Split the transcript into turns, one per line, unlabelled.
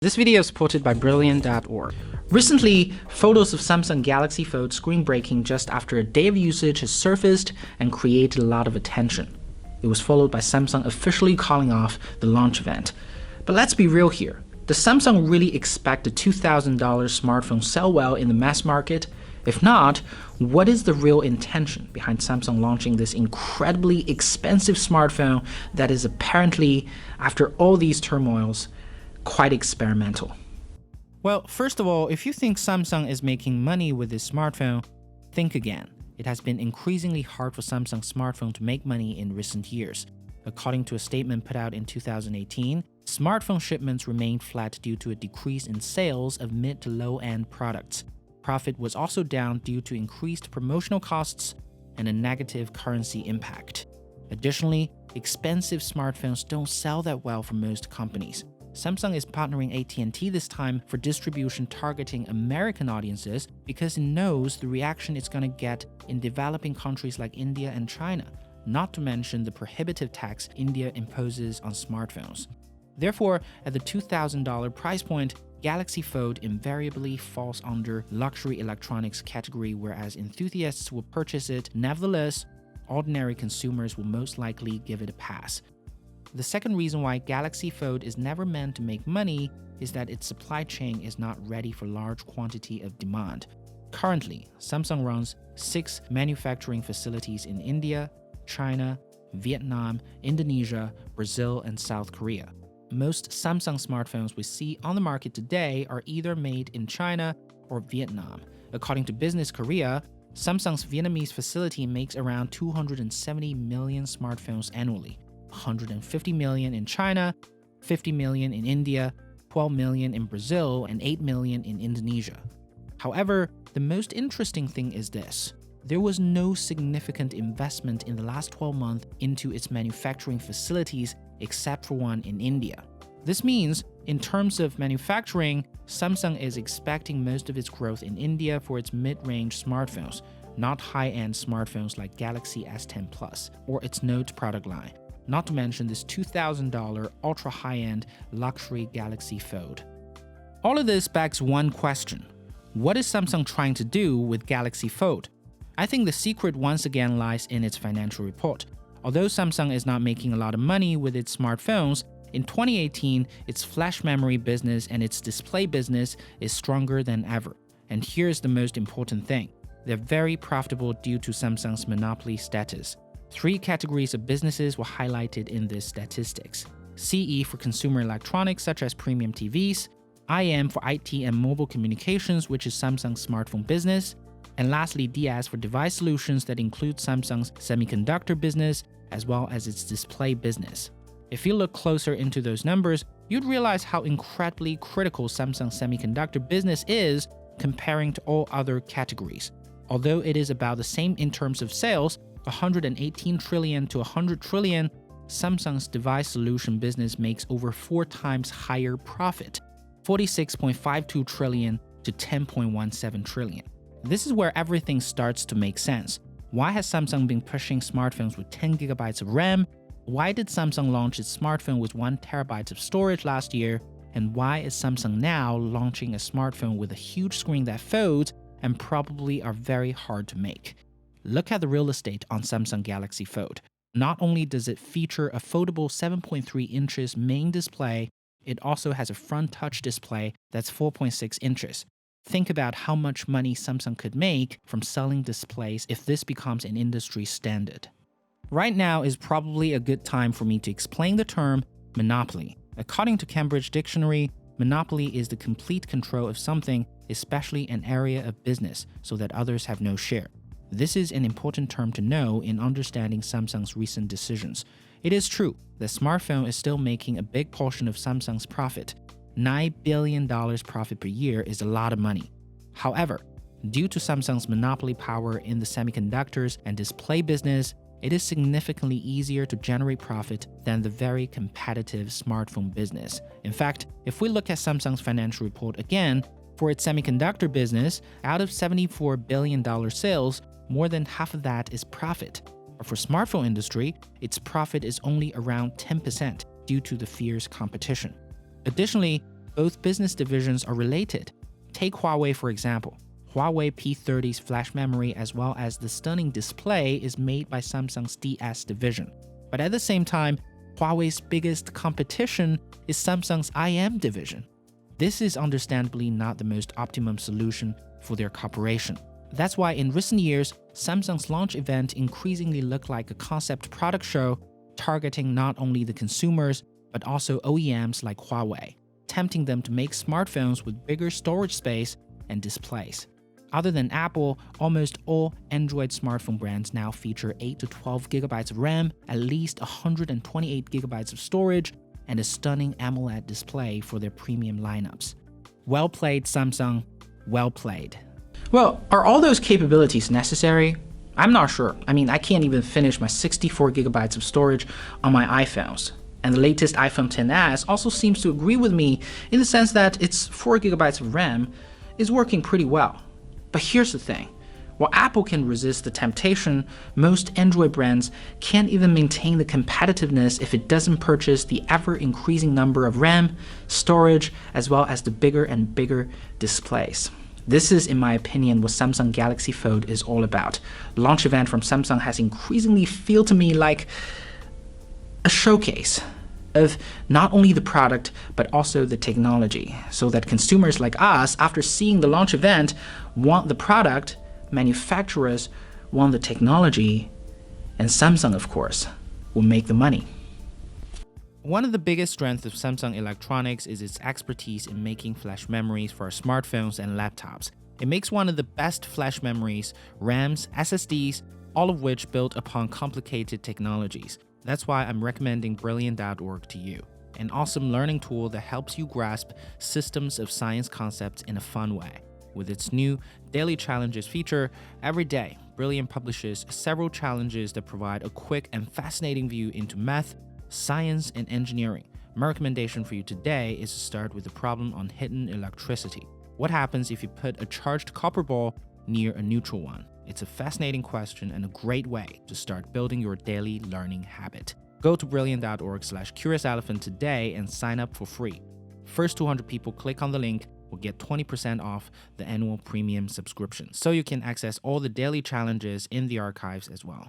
This video is supported by Brilliant.org. Recently, photos of Samsung Galaxy Fold screen breaking just after a day of usage has surfaced and created a lot of attention. It was followed by Samsung officially calling off the launch event. But let's be real here. Does Samsung really expect the $2,000 smartphone sell well in the mass market? If not, what is the real intention behind Samsung launching this incredibly expensive smartphone that is apparently, after all these turmoils, quite experimental?
Well, first of all, if you think Samsung is making money with this smartphone, think again. It has been increasingly hard for Samsung smartphone to make money in recent years. According to a statement put out in 2018, smartphone shipments remained flat due to a decrease in sales of mid to low-end products. Profit was also down due to increased promotional costs and a negative currency impact. Additionally, expensive smartphones don't sell that well for most companies. Samsung is partnering AT&T this time for distribution targeting American audiences because it knows the reaction it's going to get in developing countries like India and China, not to mention the prohibitive tax India imposes on smartphones. Therefore, at the $2,000 price point, Galaxy Fold invariably falls under luxury electronics category, whereas enthusiasts will purchase it. Nevertheless, ordinary consumers will most likely give it a pass. The second reason why Galaxy Fold is never meant to make money is that its supply chain is not ready for large quantity of demand. Currently, Samsung runs 6 manufacturing facilities in India, China, Vietnam, Indonesia, Brazil, and South Korea. Most Samsung smartphones we see on the market today are either made in China or Vietnam. According to Business Korea, Samsung's Vietnamese facility makes around 270 million smartphones annually. 150 million in China, 50 million in India, 12 million in Brazil, and 8 million in Indonesia. However, the most interesting thing is this. There was no significant investment in the last 12 months into its manufacturing facilities except for one in India. This means, in terms of manufacturing, Samsung is expecting most of its growth in India for its mid-range smartphones, not high-end smartphones like Galaxy S10 Plus or its Note product line. Not to mention this $2,000 ultra high-end luxury Galaxy Fold. All of this begs one question. What is Samsung trying to do with Galaxy Fold? I think the secret once again lies in its financial report. Although Samsung is not making a lot of money with its smartphones, in 2018, its flash memory business and its display business is stronger than ever. And here's the most important thing. They're very profitable due to Samsung's monopoly status. 3 categories of businesses were highlighted in these statistics. CE for consumer electronics such as premium TVs, IM for IT and mobile communications, which is Samsung's smartphone business, and lastly DS for device solutions that include Samsung's semiconductor business as well as its display business. If you look closer into those numbers, you'd realize how incredibly critical Samsung's semiconductor business is comparing to all other categories. Although it is about the same in terms of sales, 118 trillion to 100 trillion, Samsung's device solution business makes over 4 times higher profit, 46.52 trillion to 10.17 trillion. This is where everything starts to make sense. Why has Samsung been pushing smartphones with 10 gigabytes of RAM? Why did Samsung launch its smartphone with 1 terabyte of storage last year? And why is Samsung now launching a smartphone with a huge screen that folds and probably are very hard to make? Look at the real estate on Samsung Galaxy Fold. Not only does it feature a foldable 7.3 inches main display, it also has a front touch display that's 4.6 inches. Think about how much money Samsung could make from selling displays if this becomes an industry standard. Right now is probably a good time for me to explain the term monopoly. According to Cambridge Dictionary, monopoly is the complete control of something, especially an area of business, so that others have no share. This is an important term to know in understanding Samsung's recent decisions. It is true that smartphone is still making a big portion of Samsung's profit. $9 billion profit per year is a lot of money. However, due to Samsung's monopoly power in the semiconductors and display business, it is significantly easier to generate profit than the very competitive smartphone business. In fact, if we look at Samsung's financial report again, for its semiconductor business, out of $74 billion sales, more than half of that is profit. But for smartphone industry, its profit is only around 10% due to the fierce competition. Additionally, both business divisions are related. Take Huawei for example. Huawei P30's flash memory as well as the stunning display is made by Samsung's DS division. But at the same time, Huawei's biggest competition is Samsung's IM division. This is understandably not the most optimum solution for their cooperation. That's why in recent years, Samsung's launch event increasingly looked like a concept product show targeting not only the consumers, but also OEMs like Huawei, tempting them to make smartphones with bigger storage space and displays. Other than Apple, almost all Android smartphone brands now feature 8 to 12 gigabytes of RAM, at least 128 gigabytes of storage, and a stunning AMOLED display for their premium lineups. Well played, Samsung. Well played.
Well, are all those capabilities necessary? I'm not sure. I can't even finish my 64 gigabytes of storage on my iPhones. And the latest iPhone XS also seems to agree with me in the sense that its 4 gigabytes of RAM is working pretty well. But here's the thing. While Apple can resist the temptation, most Android brands can't even maintain the competitiveness if it doesn't purchase the ever-increasing number of RAM, storage, as well as the bigger and bigger displays. This is, in my opinion, what Samsung Galaxy Fold is all about. The launch event from Samsung has increasingly felt to me like a showcase of not only the product, but also the technology, so that consumers like us, after seeing the launch event, want the product, manufacturers want the technology, and Samsung, of course, will make the money.
One of the biggest strengths of Samsung Electronics is its expertise in making flash memories for smartphones and laptops. It makes one of the best flash memories, RAMs, SSDs, all of which built upon complicated technologies. That's why I'm recommending Brilliant.org to you, an awesome learning tool that helps you grasp systems of science concepts in a fun way. With its new Daily Challenges feature, every day, Brilliant publishes several challenges that provide a quick and fascinating view into math, science, and engineering. My recommendation for you today is to start with the problem on hidden electricity. What happens if you put a charged copper ball near a neutral one? It's a fascinating question and a great way to start building your daily learning habit. Go to brilliant.org/curiouselephant today and sign up for free. First 200 people click on the link will get 20% off the annual premium subscription, so you can access all the daily challenges in the archives as well.